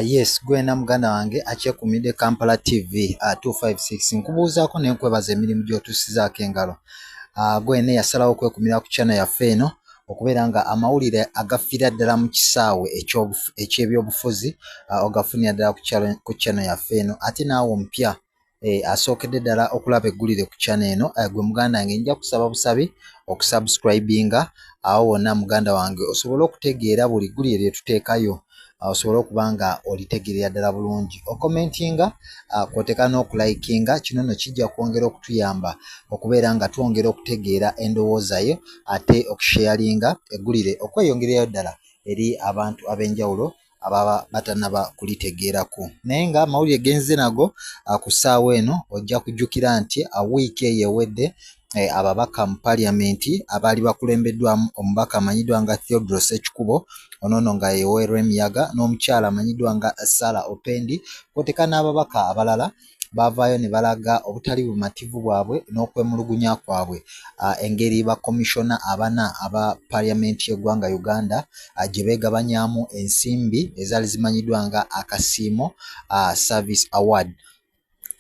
Yes, gwena muganda wange akyekumidde Kampala TV 256 nkubuuzaako naye nkwebaza emirimu gy'otusizaako engalo. Gwena yasalawo okwekumira ku channel yaffe eno okubeera nga amawulire agafiira ddala mu kisaawe eky'ebyobufuzi ogafunira ddala ku channel yaffe eno ate naawe omupya asookedde ddala okulaba eggulire ku channel eno gwe muganda wange nja kusaba busabi okusubscribinga awo wonna muganda wange osobole okutegeera buli ggulire lye tuteekayo osobole okuba nga olitegeerera ddala bulungi okomentinga kw'oteeka n'okulayikinga kino nno kijja kwongera okutuyamba okubeera nga twongera okutegeera endowooza yo ate okusharinga eggulire okweyongerayo ddala eri abantu ab'enjawulo ababa batannaba kulitegeerako. Naye nga amawulire genze nago ku ssaawa eno ojja kujjukira nti wiiki eyo ewedde ababaka mu paliamenti abaali bakulembeddwamu omubaka amanyiddwa nga Theodore Ekikubo ono nga yeweerwa emiyaga n'omukyala amanyiddwa nga Sarah Opendi kw'oteeka n'ababaka abalala baavaayo ne balaga obutali bumativu bwabwe n'okwemulugunya kwabwe engeri ba komishona abana aba paliamenti y'eggwanga Uganda gye beegabanyaamu ensimbi ezaali zimanyiddwa nga akasiimo service award.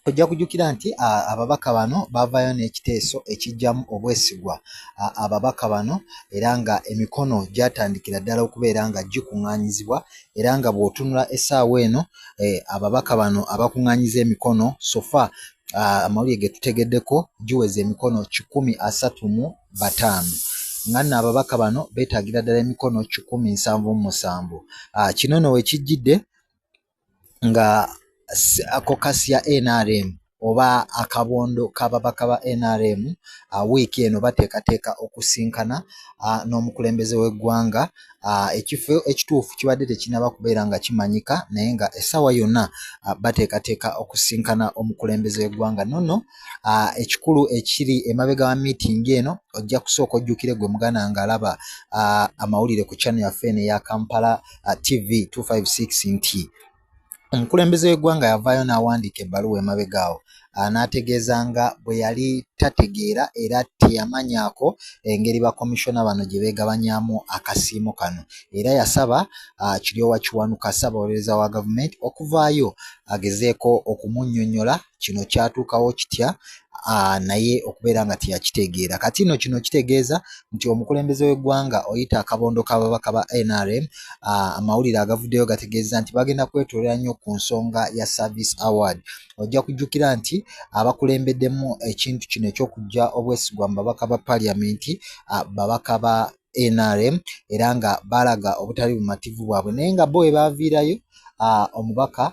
Ojja kujjukira nti ababaka bano baavaayo n'ekiteeso ekijjamu obwesigwa ababaka bano era nga emikono gyatandikira ddala okubeera nga gikuŋŋaanyizibwa era nga bw'otunula essaawa eno ababaka bano abakuŋŋaanyiza emikono sofa amawulire ge tutegeddeko giweza emikono 135 nga nno ababaka bano beetaagira ddala emikono 177. Kino nno wekijjidde nga kokasi ya NRM oba akabondo k'ababaka ba NRM wiiki eno bateekateeka okusinkana n'omukulembeze w'eggwanga ekifo ekituufu kibadde tekinaba kubeera nga kimanyika naye nga essaawa yonna bateekateeka okusinkana omukulembeze w'eggwanga nonno ekikulu ekiri emabega wa miitingi eno ojja kusooka ojjukire gwe muganda nga alaba amawulire ku channel yaffe eno eya Kampala TV 256 nti omukulembeze w'eggwanga yavaayo n'awandiika ebbaluwa emabega awo n'ategeeza nga bwe yali tategeera era teyamanyaako engeri bakomishona bano gye beegabanyaamu akasiimo kano era yasaba Kiryowa Kiwanuka Ssaabawolereza wa gavumenti okuvaayo agezeeko okumunnyonnyola kino kyatuukawo kitya naye okubeera nga teyakitegeera. Kati nno kino kitegeeza nti omukulembeze w'eggwanga oyita akabondo k'ababaka ba NRM amawulire agavuddeyo gategeeza nti bagenda kwetoolera nnyo ku nsonga ya service award. Ojja kujjukira nti abakulembeddemu ekintu kino eky'okujja obwesigwa mu babaka ba paliamenti babaka ba NRM era nga balaga obutali bumativu bwabwe naye nga bo we baaviirayo omubaka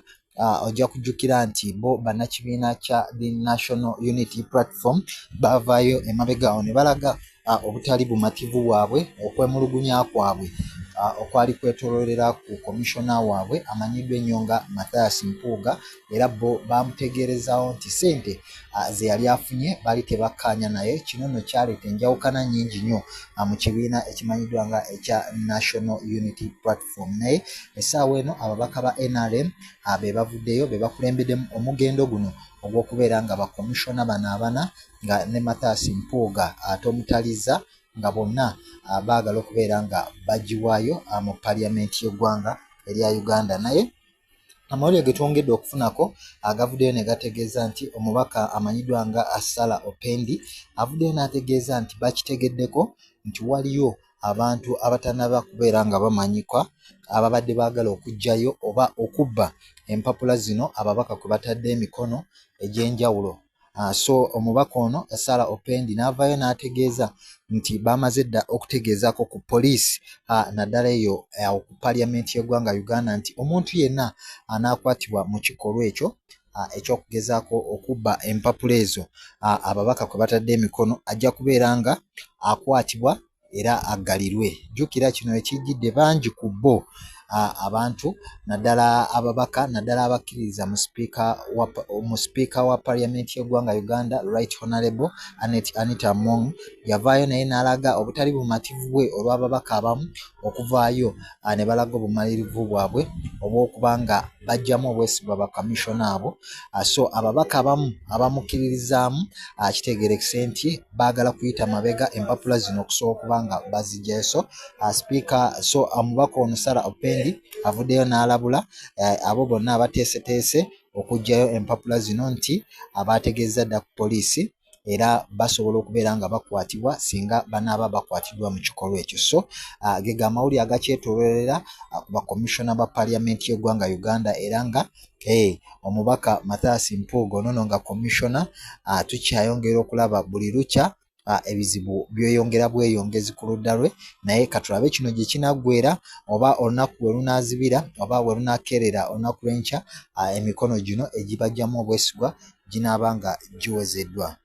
ojja kujjukira nti bo bannakibiina kya The National Unity Platform baavaayo emabega awo ne balaga obutali bumativu bwabwe okwemulugunya kwabwe okwali kwetoololera ku komishona waabwe amanyiddwa ennyo nga Mathias Mpuuga era bo bamutegeerezaawo nti ssente ze yali afunye baali tebakkaanya naye kino nno kyaleeta enjawukana nnyingi nnyo mu kibiina ekimanyiddwa nga ekya National Unity Platform naye essaawa eno ababaka ba NRM be bavuddeyo be bakulembeddemu omugendo guno ogw'okubeera nga bakomishona bano abana nga ne Mathias Mpuuga ate omutaliza nga bonna baagala okubeera nga bagiwaayo mu paliamenti y'eggwanga erya Uganda naye amawulire ge twongedde okufunako agavuddeyo ne gategeeza nti omubaka amanyiddwa nga Sarah Opendi avuddeyo n'ategeeza nti bakitegeddeko nti waliyo abantu abatannaba kubeera nga bamanyikwa ababadde baagala okuggyayo oba okubba empapula zino ababaka kwe batadde emikono egy'enjawulo. So omubaka ono Sarah Opendi n'avaayo n'ategeeza nti bamaze dda okutegeezaako ku poliisi naddala eyo ku paliamenti y'eggwanga Uganda nti omuntu yenna anaakwatibwa mu kikolwa ekyo eky'okugezaako okubba empapula ezo ababaka kwe batadde emikono ajja kubeera nga akwatibwa era aggalirwe. Jjukira kino ekijjidde bangi ku bo abantu naddala ababaka naddala abakkiririza mu sipiika wa paliamenti y'eggwanga Uganda Right Honorable Anita Among yavaayo naye n'alaga obutali bumativu bwe olw'ababaka abamu okuvaayo ne balaga obumalirivu bwabwe obw'okuba nga bajjamu obwesigwa bakamishona abo. So ababaka abamu abamukiririzaamu kitegerekese nti baagala kuyita mabega empapula zino okusobola okuba nga bazigyayo. So sipiika omubaka ono Sarah Opendi avuddeyo n'alabula abo bonna abateeseteese okuggyayo empapula zino nti abategeeza dda ku poliisi era basobola okubeera nga bakwatibwa singa banaaba bakwatiddwa mu kikolwa ekyo. So ge amawulire agakyetoololera ku bakomishona ba paliamenti y'eggwanga Uganda era nga omubaka Mathias Mpuuga ono nga komishona tukyayongera okulaba buli lukya ebizibu byeyongera bweyongezi ku ludda lwe, naye katulabe kino gye kinaggweera oba olunaku bwe lunaazibira oba bwe lunaakeerera olunaku lw'enkya emikono gino egibajjamu obwesigwa ginaaba nga giwezeddwa.